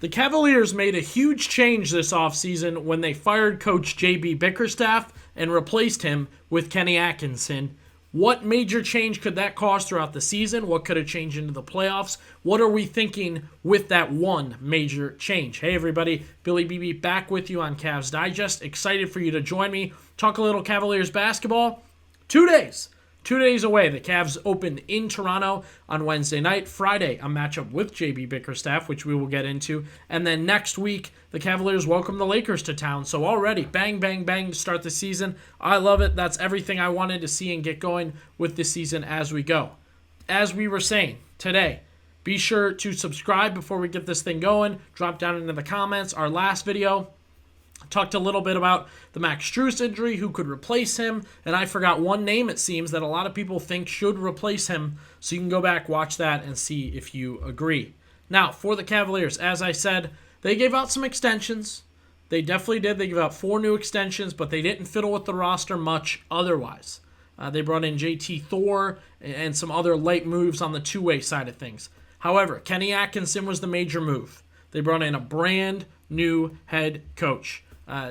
The Cavaliers made a huge change this offseason when they fired coach JB Bickerstaff and replaced him with Kenny Atkinson. What major change could that cause throughout the season? What could it change into the playoffs? What are we thinking with that one major change? Hey everybody, Billy BB back with you on Cavs Digest. Excited for you to join me. Talk a little Cavaliers basketball. 2 days. 2 days away. The Cavs open in Toronto on Wednesday night. Friday, a matchup with JB Bickerstaff, which we will get into. And then next week, the Cavaliers welcome the Lakers to town. So already, bang, bang, bang to start the season. I love it. That's everything I wanted to see and get going with this season as we go. As we were saying today, be sure to subscribe before we get this thing going. Drop down into the comments. Our last video talked a little bit about the Max Strus injury, who could replace him, and I forgot one name, it seems, that a lot of people think should replace him, so you can go back, watch that, and see if you agree. Now, for the Cavaliers, as I said, they gave out some extensions. They definitely did. They gave out 4 new extensions, but they didn't fiddle with the roster much otherwise. They brought in JT Thor and some other light moves on the two-way side of things. However, Kenny Atkinson was the major move. They brought in a brand new head coach.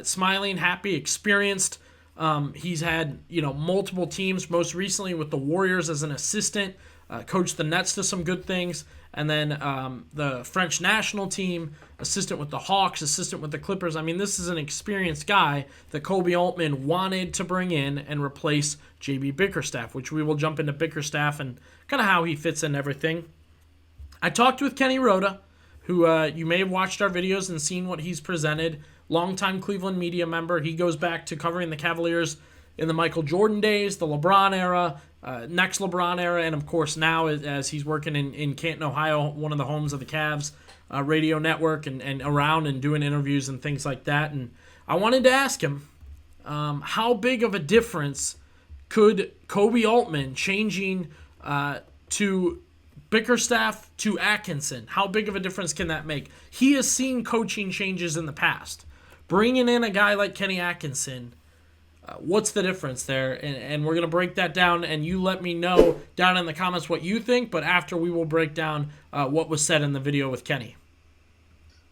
Smiling, happy, experienced. He's had multiple teams, most recently with the Warriors as an assistant, coached the Nets to some good things, and then the French national team, assistant with the Hawks, assistant with the Clippers. I mean, this is an experienced guy that Koby Altman wanted to bring in and replace JB Bickerstaff, which we will jump into Bickerstaff and kind of how he fits in everything. I talked with Kenny Rhoda, who you may have watched our videos and seen what he's presented. Longtime Cleveland media member. He goes back to covering the Cavaliers in the Michael Jordan days, the LeBron era, next LeBron era, and of course now as he's working in Canton, Ohio, one of the homes of the Cavs radio network, and around and doing interviews and things like that. And I wanted to ask him, how big of a difference could Koby Altman changing to Bickerstaff to Atkinson, how big of a difference can that make? He has seen coaching changes in the past. Bringing in a guy like Kenny Atkinson, what's the difference there? And we're going to break that down, and you let me know down in the comments what you think, but after we will break down what was said in the video with Kenny.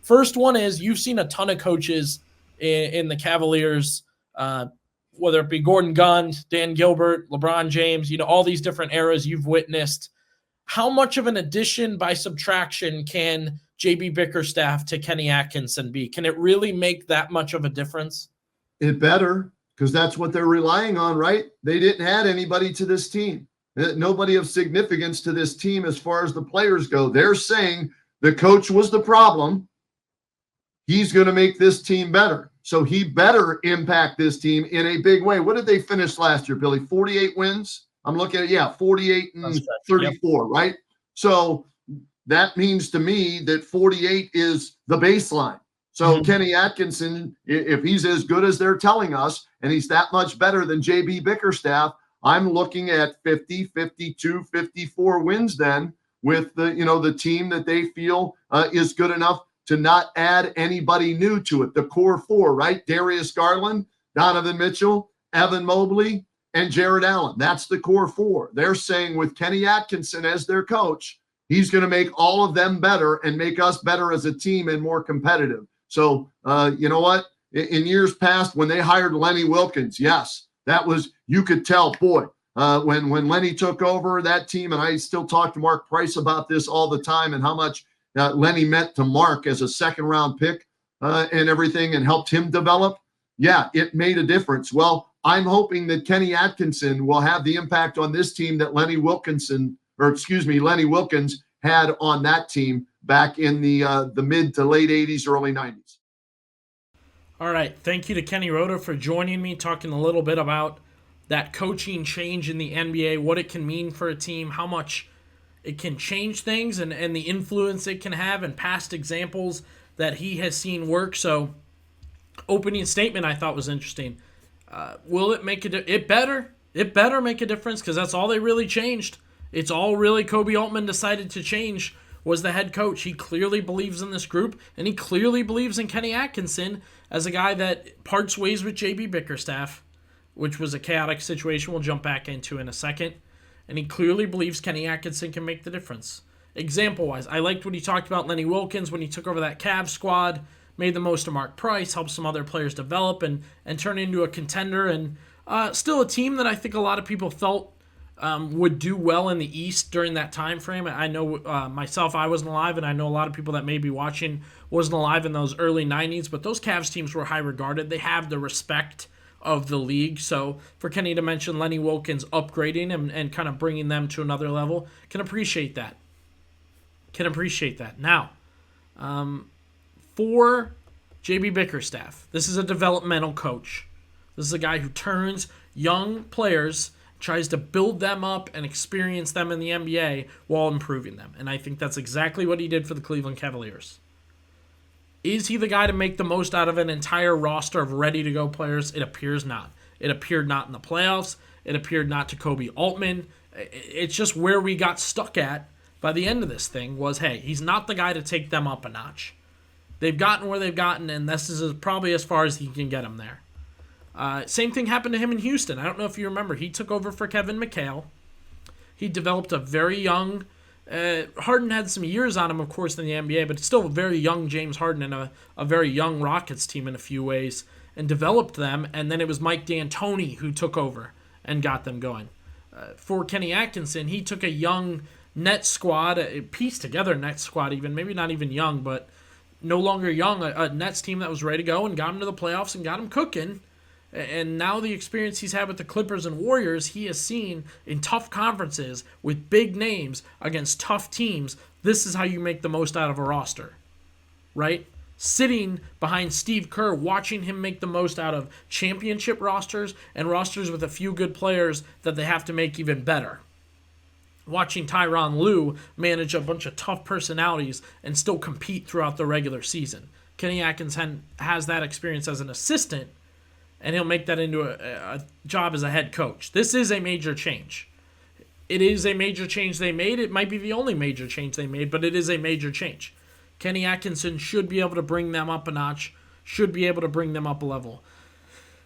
First one is, you've seen a ton of coaches in the Cavaliers, whether it be Gordon Gunn, Dan Gilbert, LeBron James, all these different eras you've witnessed. How much of an addition by subtraction can JB Bickerstaff to Kenny Atkinson be? Can it really make that much of a difference? It better, because that's what they're relying on, right? They didn't add anybody to this team. Nobody of significance to this team as far as the players go. They're saying the coach was the problem. He's going to make this team better. So he better impact this team in a big way. What did they finish last year, Billy? 48 wins? I'm looking at, 48 and 34, right? So that means to me that 48 is the baseline. So Kenny Atkinson, if he's as good as they're telling us, and he's that much better than JB Bickerstaff, I'm looking at 50, 52, 54 wins then with the team that they feel is good enough to not add anybody new to it. The core 4, right? Darius Garland, Donovan Mitchell, Evan Mobley, and Jarrett Allen. That's the core 4. They're saying with Kenny Atkinson as their coach, he's going to make all of them better and make us better as a team and more competitive. So, you know what? In years past, when they hired Lenny Wilkens, yes, that was, you could tell, boy, when Lenny took over that team, and I still talk to Mark Price about this all the time and how much Lenny meant to Mark as a second-round pick and everything and helped him develop. Yeah, it made a difference. Well, I'm hoping that Kenny Atkinson will have the impact on this team that Lenny Wilkens had on that team back in the mid to late 80s, early 90s. All right. Thank you to Kenny Rhoda for joining me, talking a little bit about that coaching change in the NBA, what it can mean for a team, how much it can change things, and the influence it can have, and past examples that he has seen work. So, opening statement I thought was interesting. Will it make it better? It better make a difference, because that's all they really changed. It's all really Koby Altman decided to change was the head coach. He clearly believes in this group, and he clearly believes in Kenny Atkinson as a guy that parts ways with JB Bickerstaff, which was a chaotic situation we'll jump back into in a second. And he clearly believes Kenny Atkinson can make the difference. example-wise, I liked what he talked about Lenny Wilkins when he took over that Cavs squad, made the most of Mark Price, helped some other players develop and turn into a contender, and still a team that I think a lot of people felt would do well in the East during that time frame. I know myself, I wasn't alive, and I know a lot of people that may be watching wasn't alive in those early 90s, but those Cavs teams were high regarded. They have the respect of the league. So for Kenny to mention Lenny Wilkins upgrading and kind of bringing them to another level, can appreciate that. Now, for JB Bickerstaff, this is a developmental coach. This is a guy who turns young players, tries to build them up and experience them in the NBA while improving them. And I think that's exactly what he did for the Cleveland Cavaliers. Is he the guy to make the most out of an entire roster of ready-to-go players? It appears not. It appeared not in the playoffs. It appeared not to Koby Altman. It's just where we got stuck at by the end of this thing was, hey, he's not the guy to take them up a notch. They've gotten where they've gotten, and this is probably as far as he can get them there. Same thing happened to him in Houston. I don't know if you remember. He took over for Kevin McHale. He developed a very young Harden had some years on him, of course, in the NBA, but still a very young James Harden and a very young Rockets team in a few ways, and developed them, and then it was Mike D'Antoni who took over and got them going. For Kenny Atkinson, he took a young Nets squad, a pieced together Nets squad even, maybe not even young, but no longer young, a Nets team that was ready to go and got him to the playoffs and got him cooking. And now the experience he's had with the Clippers and Warriors, he has seen in tough conferences with big names against tough teams. This is how you make the most out of a roster, right? Sitting behind Steve Kerr, watching him make the most out of championship rosters and rosters with a few good players that they have to make even better. Watching Tyronn Lue manage a bunch of tough personalities and still compete throughout the regular season. Kenny Atkinson has that experience as an assistant, and he'll make that into a job as a head coach. This is a major change. It is a major change they made. It might be the only major change they made, but it is a major change. Kenny Atkinson should be able to bring them up a notch, should be able to bring them up a level.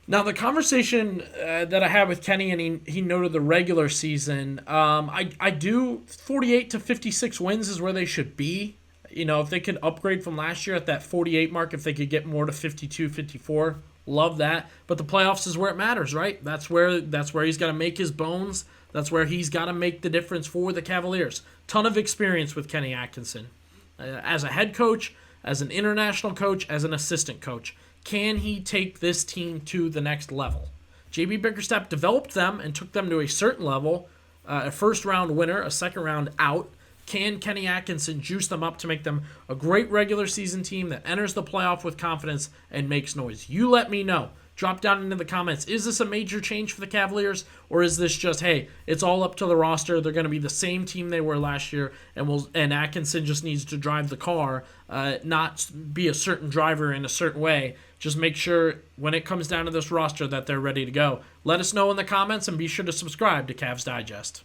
Now, the conversation that I had with Kenny, and he noted the regular season, I do 48 to 56 wins is where they should be. You know, if they could upgrade from last year at that 48 mark, if they could get more to 52, 54, love that. But the playoffs is where it matters, right? That's where he's got to make his bones. That's where he's got to make the difference for the Cavaliers. Ton of experience with Kenny Atkinson. As a head coach, as an international coach, as an assistant coach. Can he take this team to the next level? JB Bickerstaff developed them and took them to a certain level, a first-round winner, a second-round out. Can Kenny Atkinson juice them up to make them a great regular season team that enters the playoff with confidence and makes noise? You let me know. Drop down into the comments. Is this a major change for the Cavaliers, or is this just, hey, it's all up to the roster. They're going to be the same team they were last year, and Atkinson just needs to drive the car, not be a certain driver in a certain way. Just make sure when it comes down to this roster that they're ready to go. Let us know in the comments, and be sure to subscribe to Cavs Digest.